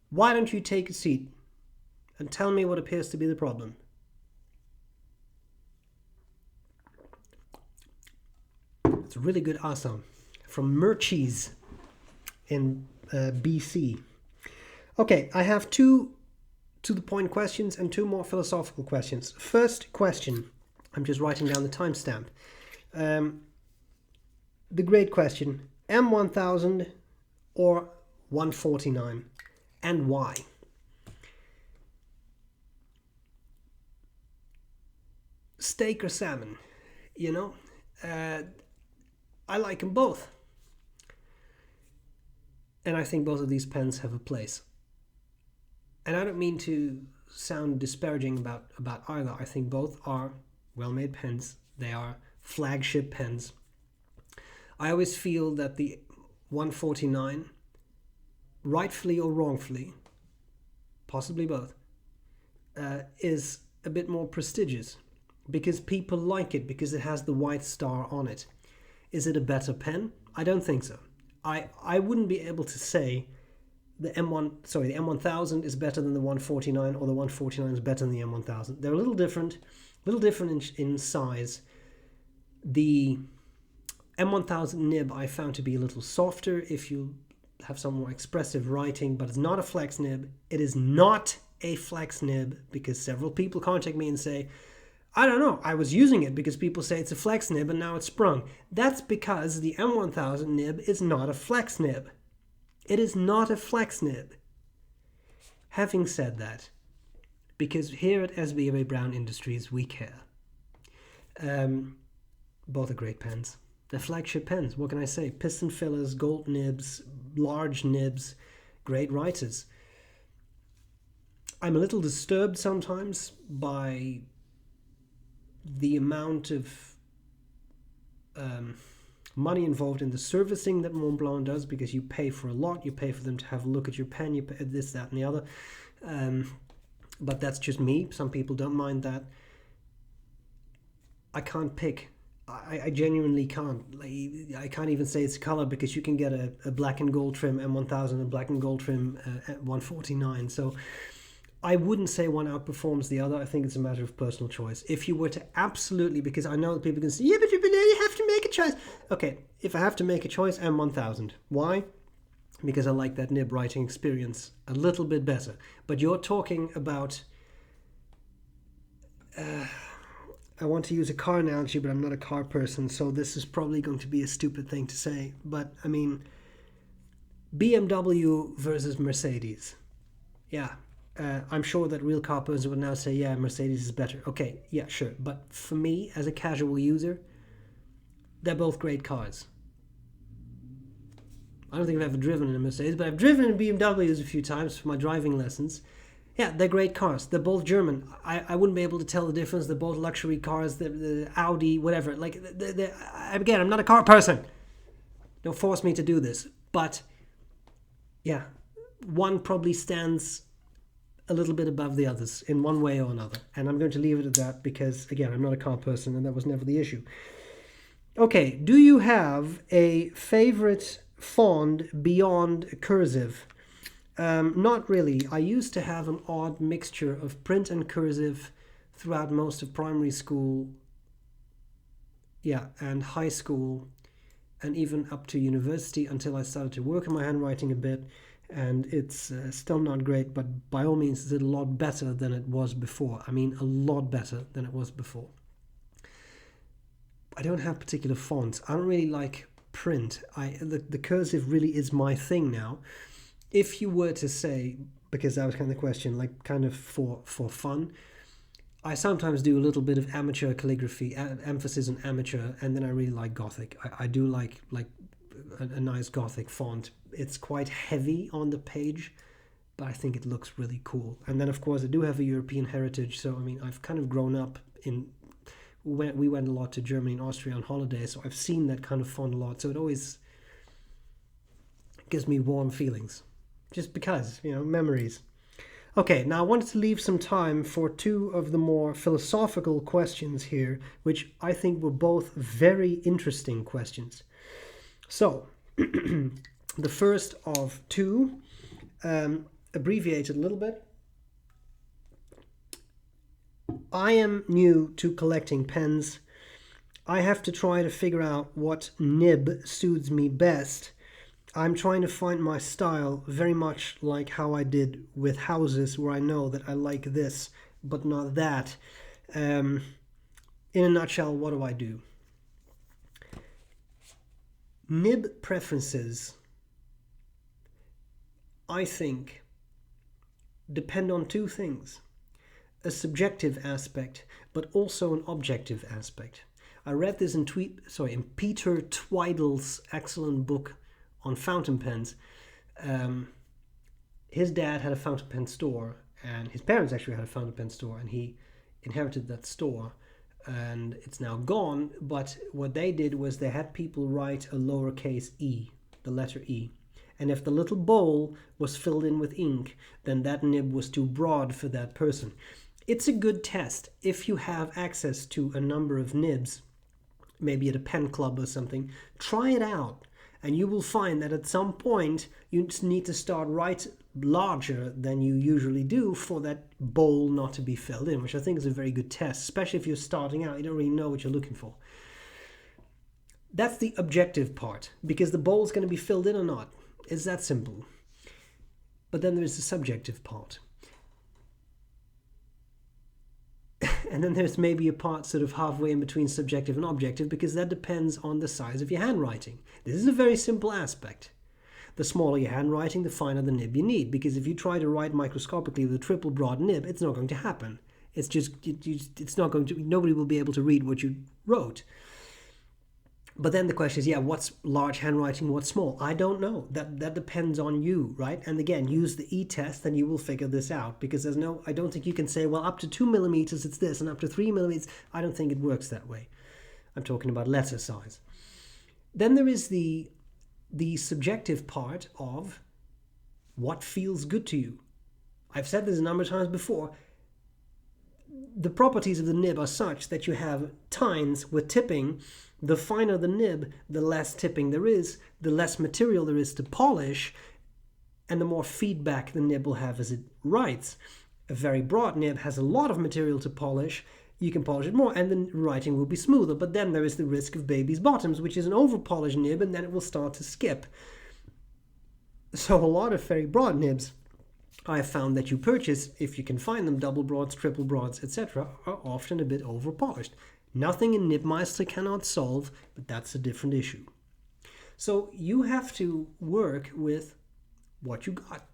Why don't you take a seat and tell me what appears to be the problem? It's a really good awesome from Murchie's in BC. Okay, I have 2 to-the-point questions and 2 more philosophical questions. First question, I'm just writing down the timestamp. The great question, M1000 or 149, and why? Steak or salmon, you know? I like them both. And I think both of these pens have a place. And I don't mean to sound disparaging about either. I think both are well-made pens. They are flagship pens. I always feel that the 149, rightfully or wrongfully, possibly both, is a bit more prestigious because people like it because it has the white star on it. Is it a better pen? I don't think so. I wouldn't be able to say the M1000 is better than the 149 or the 149 is better than the M1000. They're a little different in size. The M1000 nib I found to be a little softer if you have some more expressive writing, but it's not a flex nib. It is not a flex nib because several people contact me and say, I don't know, I was using it because people say it's a flex nib and now it's sprung. That's because the M1000 nib is not a flex nib. It is not a flex nib. Having said that, because here at B.R.E Industries we care. Both are great pens. They're flagship pens, what can I say? Piston fillers, gold nibs, large nibs, great writers. I'm a little disturbed sometimes by the amount of money involved in the servicing that Montblanc does, because you pay for a lot. You pay for them to have a look at your pen, you pay this, that, and the other. But that's just me. Some people don't mind that. I can't pick. I genuinely can't. I can't even say it's color because you can get a black and gold trim M1000 and black and gold trim at 149. So I wouldn't say one outperforms the other. I think it's a matter of personal choice. If you were to absolutely, because I know that people can say, yeah, but you have to make a choice. Okay, if I have to make a choice, M1000. Why? Because I like that nib writing experience a little bit better. But you're talking about... I want to use a car analogy, but I'm not a car person, so this is probably going to be a stupid thing to say. But, I mean, BMW versus Mercedes. Yeah, I'm sure that real car persons would now say, yeah, Mercedes is better. Okay, yeah, sure. But for me, as a casual user, they're both great cars. I don't think I've ever driven in a Mercedes, but I've driven in BMWs a few times for my driving lessons. Yeah, they're great cars. They're both German. I wouldn't be able to tell the difference. They're both luxury cars. The Audi, whatever. Like, again, I'm not a car person. Don't force me to do this. But, yeah, one probably stands a little bit above the others in one way or another. And I'm going to leave it at that because, again, I'm not a car person and that was never the issue. Okay, do you have a favorite font beyond cursive? Not really. I used to have an odd mixture of print and cursive throughout most of primary school, and high school, and even up to university until I started to work on my handwriting a bit. And it's still not great, but by all means it's a lot better than it was before. I mean, a lot better than it was before. I don't have particular fonts. I don't really like print. The cursive really is my thing now. If you were to say, because that was kind of the question, like kind of for fun, I sometimes do a little bit of amateur calligraphy, emphasis on amateur, and then I really like Gothic. I do like a nice Gothic font. It's quite heavy on the page, but I think it looks really cool. And then, of course, I do have a European heritage, so I mean, I've kind of grown up we went a lot to Germany and Austria on holiday, so I've seen that kind of font a lot, so it always gives me warm feelings. Just because, memories. Okay, now I wanted to leave some time for 2 of the more philosophical questions here, which I think were both very interesting questions. So, the first of 2, abbreviate it a little bit. I am new to collecting pens. I have to try to figure out what nib suits me best. I'm trying to find my style very much like how I did with houses, where I know that I like this but not that. In a nutshell, what do? Nib preferences, I think, depend on two things. A subjective aspect, but also an objective aspect. I read this in Peter Tweidle's excellent book on fountain pens. His dad had a fountain pen store, and his parents actually had a fountain pen store, and he inherited that store, and it's now gone. But what they did was they had people write a lowercase e, the letter E. And if the little bowl was filled in with ink, then that nib was too broad for that person. It's a good test. If you have access to a number of nibs, maybe at a pen club or something, try it out. And you will find that at some point you just need to start right larger than you usually do for that bowl not to be filled in, which I think is a very good test, especially if you're starting out, you don't really know what you're looking for. That's the objective part, because the bowl is going to be filled in or not. It's that simple. But then there's the subjective part. And then there's maybe a part sort of halfway in between subjective and objective, because that depends on the size of your handwriting. This is a very simple aspect. The smaller your handwriting, the finer the nib you need, because if you try to write microscopically with a triple broad nib, it's not going to happen. It's not going to, nobody will be able to read what you wrote. But then the question is, what's large handwriting, what's small? I don't know. That depends on you, right? And again, use the e-test and you will figure this out, because I don't think you can say, well, up to 2 millimeters it's this and up to 3 millimeters. I don't think it works that way. I'm talking about letter size. Then there is the subjective part of what feels good to you. I've said this a number of times before. The properties of the nib are such that you have tines with tipping. The finer the nib, the less tipping there is, the less material there is to polish, and the more feedback the nib will have as it writes. A very broad nib has a lot of material to polish. You can polish it more, and the writing will be smoother. But then there is the risk of baby's bottoms, which is an over-polished nib, and then it will start to skip. So a lot of very broad nibs, I have found that you purchase, if you can find them, double broads, triple broads, etc., are often a bit over-polished. Nothing in Nibmeister cannot solve, but that's a different issue. So you have to work with what you got.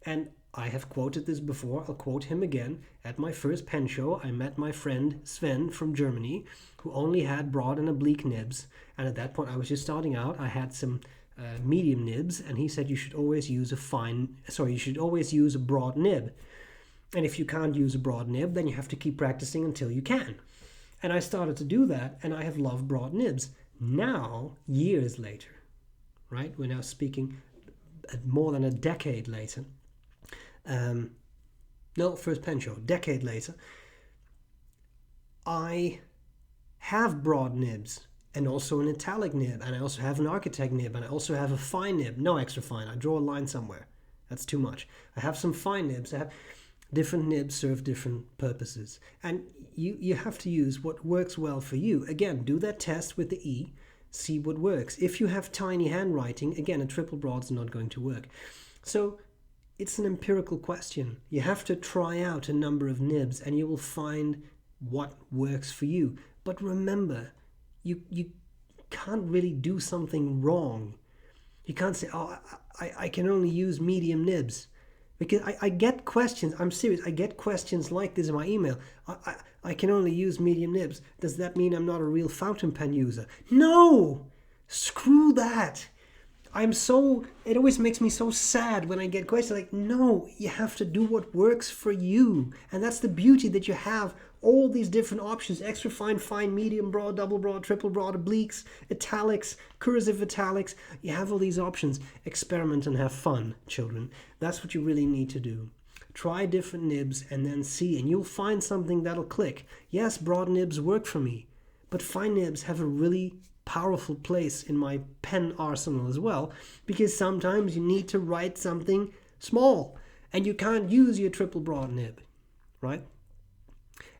And I have quoted this before. I'll quote him again. At my first pen show, I met my friend Sven from Germany, who only had broad and oblique nibs. And at that point, I was just starting out. I had some medium nibs, and he said you should always use a broad nib. And if you can't use a broad nib, then you have to keep practicing until you can. And I started to do that, and I have loved broad nibs. Now, years later, right? We're now speaking more than a decade later. First pen show, decade later. I have broad nibs, and also an italic nib, and I also have an architect nib, and I also have a fine nib. No extra fine. I draw a line somewhere. That's too much. I have some fine nibs. Different nibs serve different purposes, and you have to use what works well for you. Again, do that test with the E, see what works. If you have tiny handwriting, again, a triple broad's not going to work. So it's an empirical question. You have to try out a number of nibs, and you will find what works for you. But remember, you can't really do something wrong. You can't say, I can only use medium nibs. Because I get questions, I'm serious, I get questions like this in my email. I can only use medium nibs. Does that mean I'm not a real fountain pen user? No! Screw that! It always makes me so sad when I get questions like, no, you have to do what works for you. And that's the beauty, that you have all these different options: extra fine, medium broad, double broad, triple broad, obliques, italics, cursive italics. You have all these options. Experiment and have fun, children. That's what you really need to do. Try different nibs and then see, and you'll find something that'll click. Yes, broad nibs work for me, but fine nibs have a really powerful place in my pen arsenal as well, because sometimes you need to write something small, And you can't use your triple broad nib, right?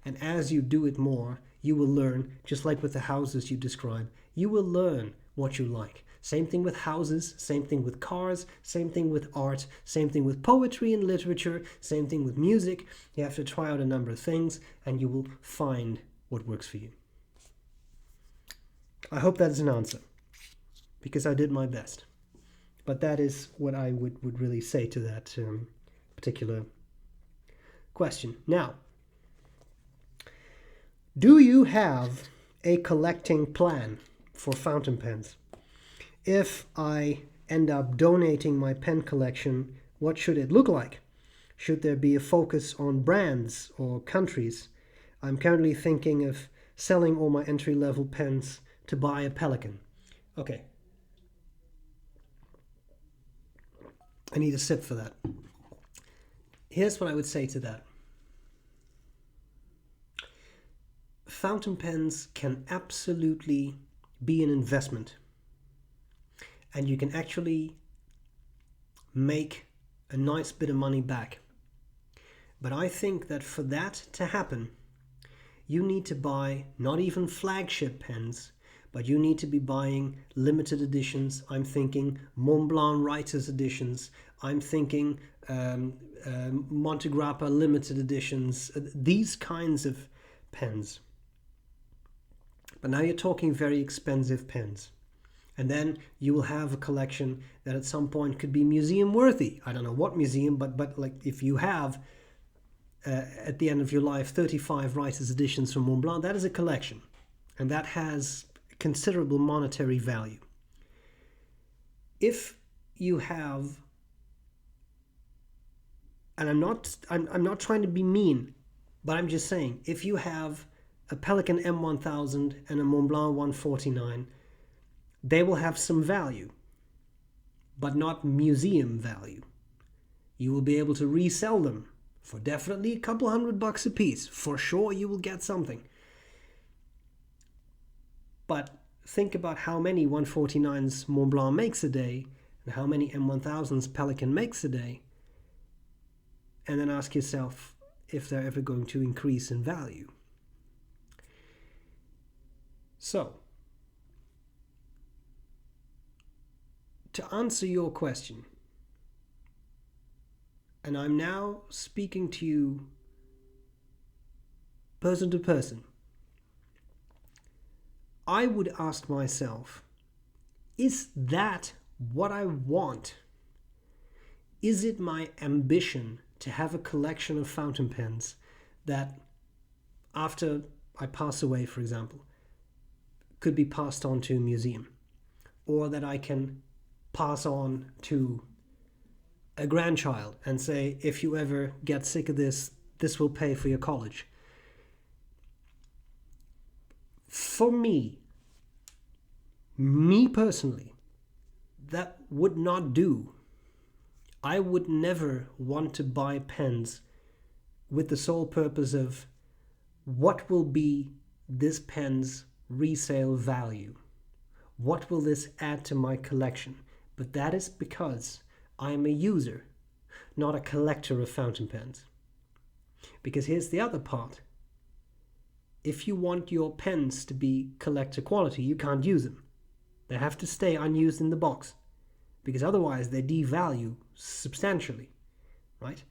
And as you do it more, you will learn, just like with the houses you describe, you will learn what you like. Same thing with houses, same thing with cars, same thing with art, same thing with poetry and literature, same thing with music. You have to try out a number of things and you will find what works for you. I hope that's an answer, because I did my best. But that is what I would really say to that particular question. Now, do you have a collecting plan for fountain pens? If I end up donating my pen collection, what should it look like? Should there be a focus on brands or countries? I'm currently thinking of selling all my entry-level pens to buy a Pelikan. Okay. I need a sip for that. Here's what I would say to that. Fountain pens can absolutely be an investment. And you can actually make a nice bit of money back. But I think that for that to happen, you need to buy not even flagship pens, but you need to be buying limited editions. I'm thinking Montblanc Writers Editions. I'm thinking Monte limited editions. These kinds of pens. But now you're talking very expensive pens. And then you will have a collection that at some point could be museum worthy. I don't know what museum, but like if you have at the end of your life 35 writers editions from Montblanc, that is a collection. And that has considerable monetary value. If you have, and I'm not trying to be mean, but I'm just saying, if you have a Pelikan M1000 and a Montblanc 149, they will have some value, but not museum value. You will be able to resell them for definitely a couple $100 a piece. For sure you will get something. But think about how many 149s Montblanc makes a day and how many M1000s Pelikan makes a day. And then ask yourself if they're ever going to increase in value. So, to answer your question, and I'm now speaking to you person to person, I would ask myself, is that what I want? Is it my ambition to have a collection of fountain pens that after I pass away, for example, could be passed on to a museum, or that I can pass on to a grandchild and say, if you ever get sick of this, this will pay for your college? For me personally, that would not do. I would never want to buy pens with the sole purpose of what will be this pen's resale value? What will this add to my collection? But that is because I am a user, not a collector of fountain pens. Because here's the other part. If you want your pens to be collector quality, you can't use them. They have to stay unused in the box, because otherwise they devalue substantially, right?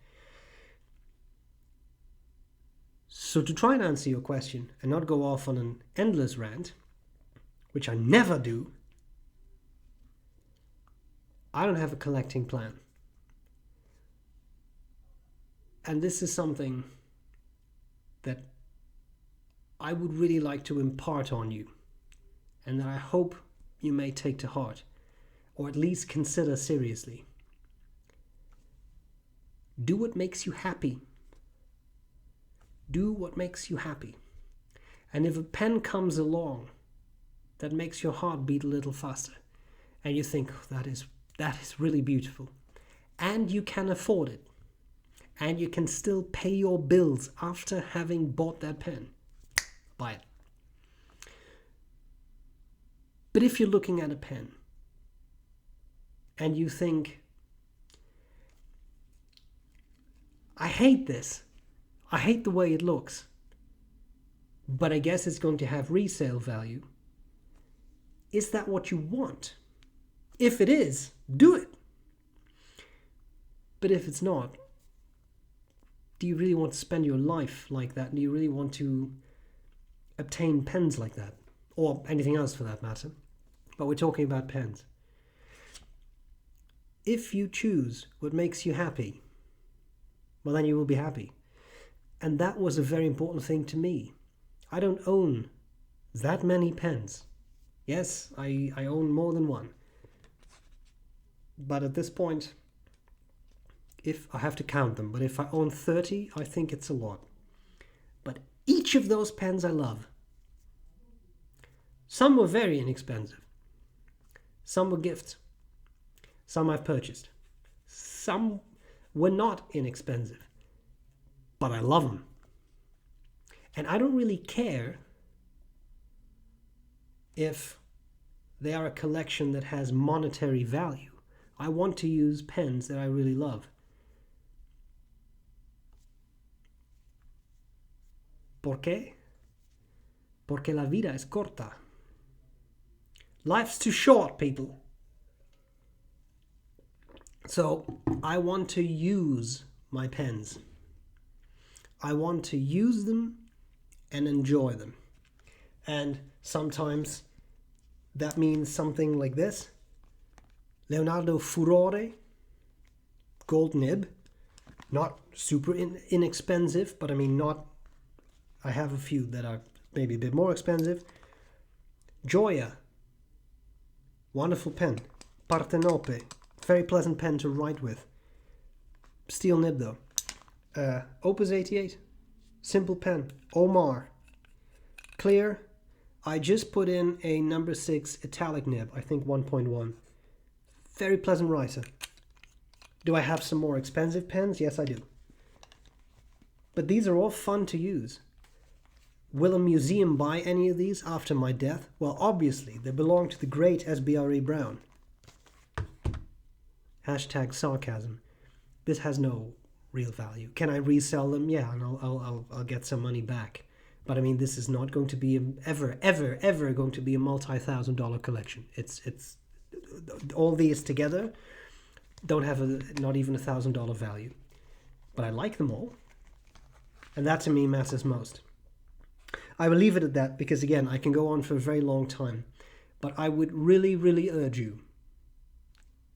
So to try and answer your question and not go off on an endless rant, which I never do, I don't have a collecting plan. And this is something that I would really like to impart on you, and that I hope you may take to heart, or at least consider seriously. Do what makes you happy. Do what makes you happy. And if a pen comes along that makes your heart beat a little faster, and you think, that is really beautiful, and you can afford it, and you can still pay your bills after having bought that pen, buy it. But if you're looking at a pen and you think, I hate this. I hate the way it looks. But I guess it's going to have resale value. Is that what you want? If it is, do it. But if it's not, do you really want to spend your life like that? Do you really want to obtain pens like that? Or anything else for that matter. But we're talking about pens. If you choose what makes you happy, well, then you will be happy. And that was a very important thing to me. I don't own that many pens. Yes, I own more than one. But at this point, if I have to count them, but if I own 30, I think it's a lot. But each of those pens I love. Some were very inexpensive. Some were gifts. Some I've purchased. Some were not inexpensive. But I love them. And I don't really care if they are a collection that has monetary value. I want to use pens that I really love. ¿Por qué? Porque la vida es corta. Life's too short, people. So I want to use my pens. I want to use them and enjoy them. And sometimes that means something like this. Leonardo Furore, gold nib. Not super inexpensive, but I mean not... I have a few that are maybe a bit more expensive. Gioia, wonderful pen. Partenope, very pleasant pen to write with. Steel nib though. Opus 88, simple pen. Omar, clear. I just put in a number 6 italic nib, I think 1.1. Very pleasant writer. Do I have some more expensive pens? Yes, I do. But these are all fun to use. Will a museum buy any of these after my death? Well, obviously, they belong to the great B.R.E. Brown. Hashtag sarcasm. This has no real value. Can I resell them? Yeah, and I'll get some money back. But I mean, this is not going to be ever going to be a multi-$1,000 collection. It's all these together don't have not even $1,000 value. But I like them all. And that to me matters most. I will leave it at that because again, I can go on for a very long time. But I would really urge you,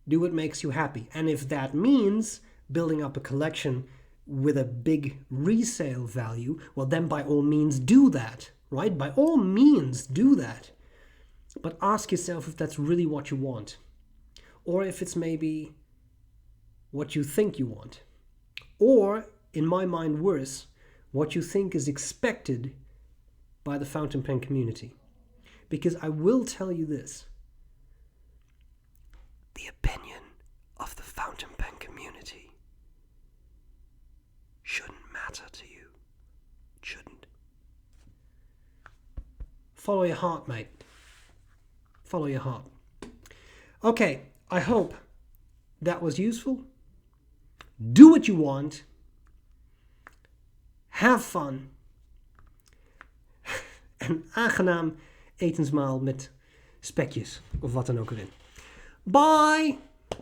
do what makes you happy. And if that means building up a collection with a big resale value, well then by all means do that, right? By all means do that. But ask yourself if that's really what you want. Or if it's maybe what you think you want. Or, in my mind worse, what you think is expected by the fountain pen community. Because I will tell you this. The opinion of the fountain pen community shouldn't matter to you. It shouldn't. Follow your heart, mate. Follow your heart. Okay, I hope that was useful. Do what you want. Have fun. Een aangenaam etensmaal met spekjes of wat dan ook erin. Bye!